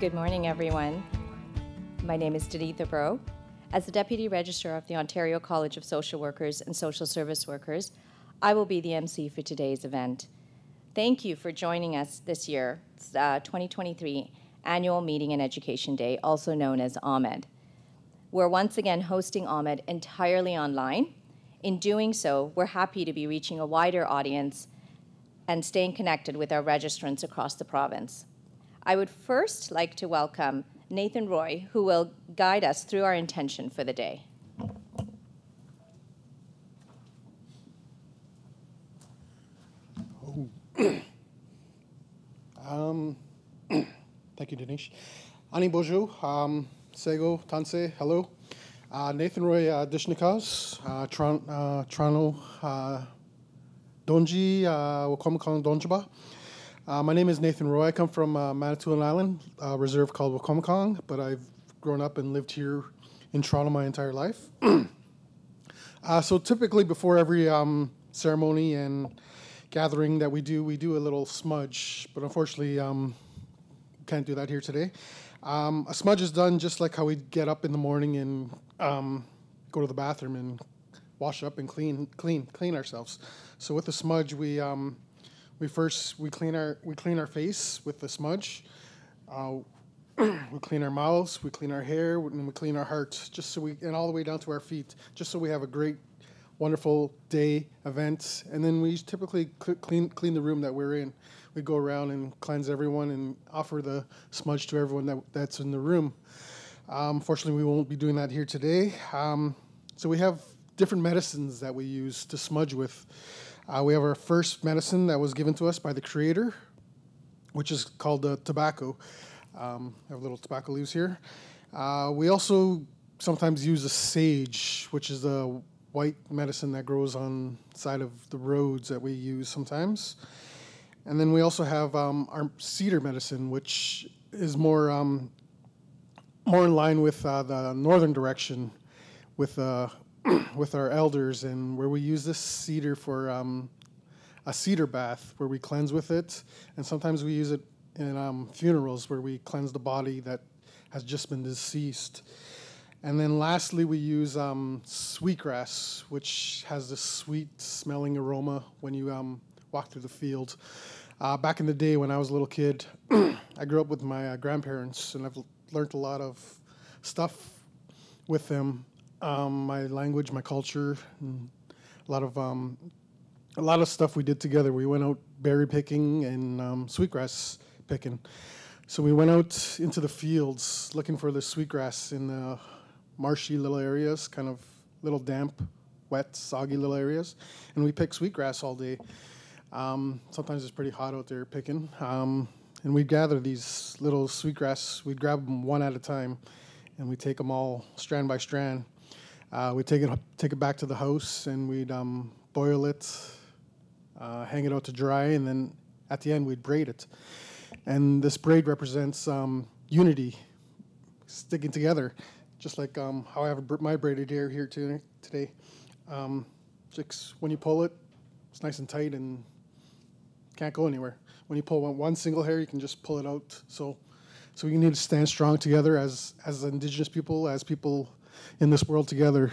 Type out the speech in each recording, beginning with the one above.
Good morning, everyone. My name is Denitha Bro. As the Deputy Registrar of the Ontario College of Social Workers and Social Service Workers, I will be the MC for today's event. Thank you for joining us this year's 2023 Annual Meeting and Education Day, also known as AMED. We're once again hosting AMED entirely online. In doing so, we're happy to be reaching a wider audience and staying connected with our registrants across the province. I would first like to welcome Nathan Roy, who will guide us through our intention for the day. Thank you, Dinesh. Ani bonjour, Sego, Tanse, hello. Nathan Roy Dishnikaz, Toronto, Donji, Wakomakong, Donjaba. My name is Nathan Roy. I come from Manitoulin Island, a reserve called Wakomakong, but I've grown up and lived here in Toronto my entire life. So typically before every ceremony and gathering that we do a little smudge, but unfortunately can't do that here today. A smudge is done just like how we get up in the morning and go to the bathroom and wash up and clean ourselves. So with the smudge, we clean our face with the smudge. We clean our mouths, we clean our hair, and we clean our hearts, and all the way down to our feet, just so we have a great, wonderful day, event. And then we typically clean the room that we're in. We go around and cleanse everyone and offer the smudge to everyone that's in the room. Fortunately, we won't be doing that here today. So we have different medicines that we use to smudge with. We have our first medicine that was given to us by the Creator, which is called tobacco. I have little tobacco leaves here. We also sometimes use a sage, which is a white medicine that grows on the side of the roads that we use sometimes. And then we also have our cedar medicine, which is more in line with the northern direction with our elders, and where we use this cedar for a cedar bath where we cleanse with it, and sometimes we use it in funerals where we cleanse the body that has just been deceased. And then lastly, we use sweetgrass, which has this sweet smelling aroma when you walk through the field. Back in the day when I was a little kid, I grew up with my grandparents, and I've learned a lot of stuff with them. My language, my culture, and a lot of stuff we did together. We went out berry picking and sweetgrass picking. So we went out into the fields looking for the sweetgrass in the marshy little areas, kind of little damp, wet, soggy little areas, and we picked sweetgrass all day. Sometimes it's pretty hot out there picking, and we'd gather these little sweetgrass. We'd grab them one at a time, and we'd take them all strand by strand. We'd take it back to the house, and we'd boil it, hang it out to dry, and then at the end we'd braid it. And this braid represents unity, sticking together, just like how I have my braided hair here today. Just when you pull it, it's nice and tight and can't go anywhere. When you pull one single hair, you can just pull it out. So we need to stand strong together as Indigenous people, as people in this world together,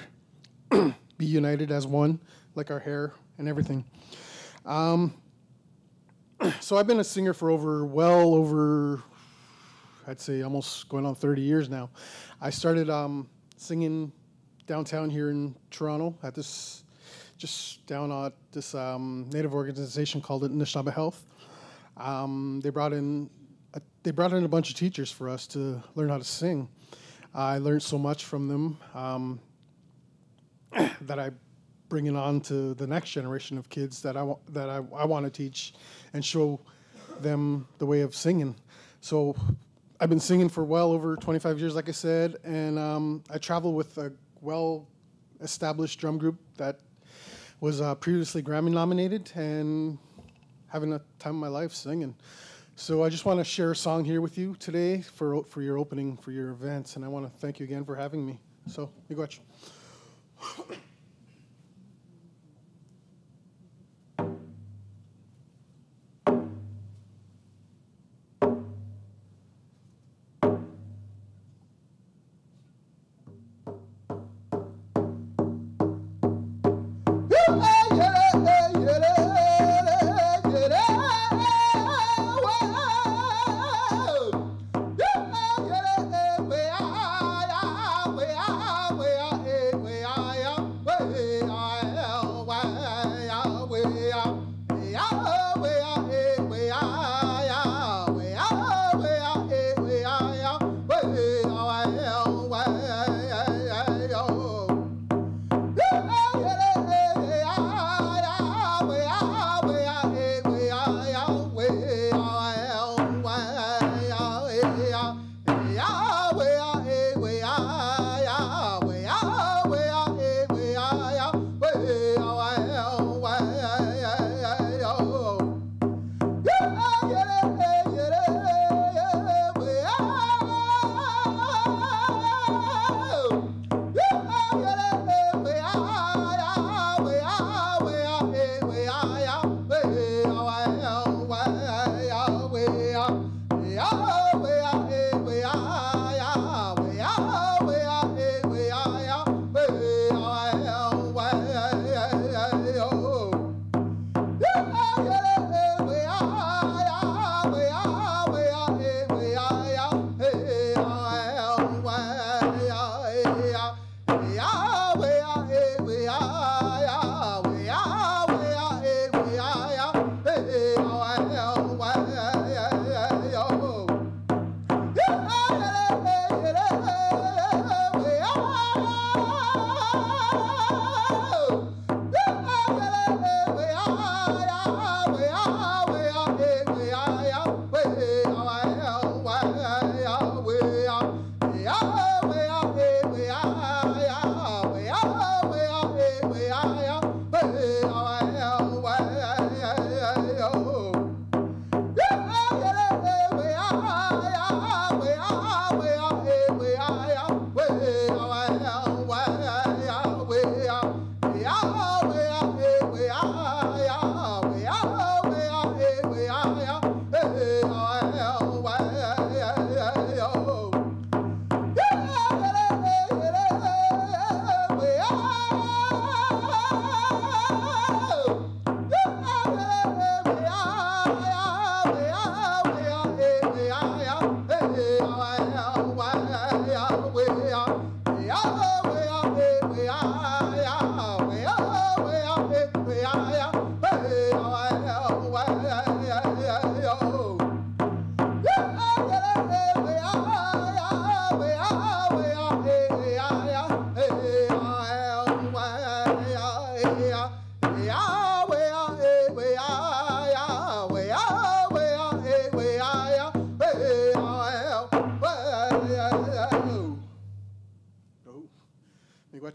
be united as one, like our hair and everything. So I've been a singer for well over, I'd say almost going on 30 years now. I started singing downtown here in Toronto at just down at this Native organization called Anishinaabe Health. They brought in a bunch of teachers for us to learn how to sing. I learned so much from them that I bring it on to the next generation of kids that I want to teach and show them the way of singing. So I've been singing for well over 25 years, like I said, and I travel with a well-established drum group that was previously Grammy nominated and having a time of my life singing. So I just want to share a song here with you today for your opening, for your events, and I want to thank you again for having me. So, miigwech.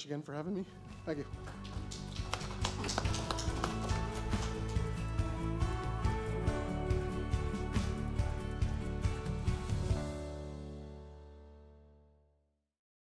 again for having me. Thank you.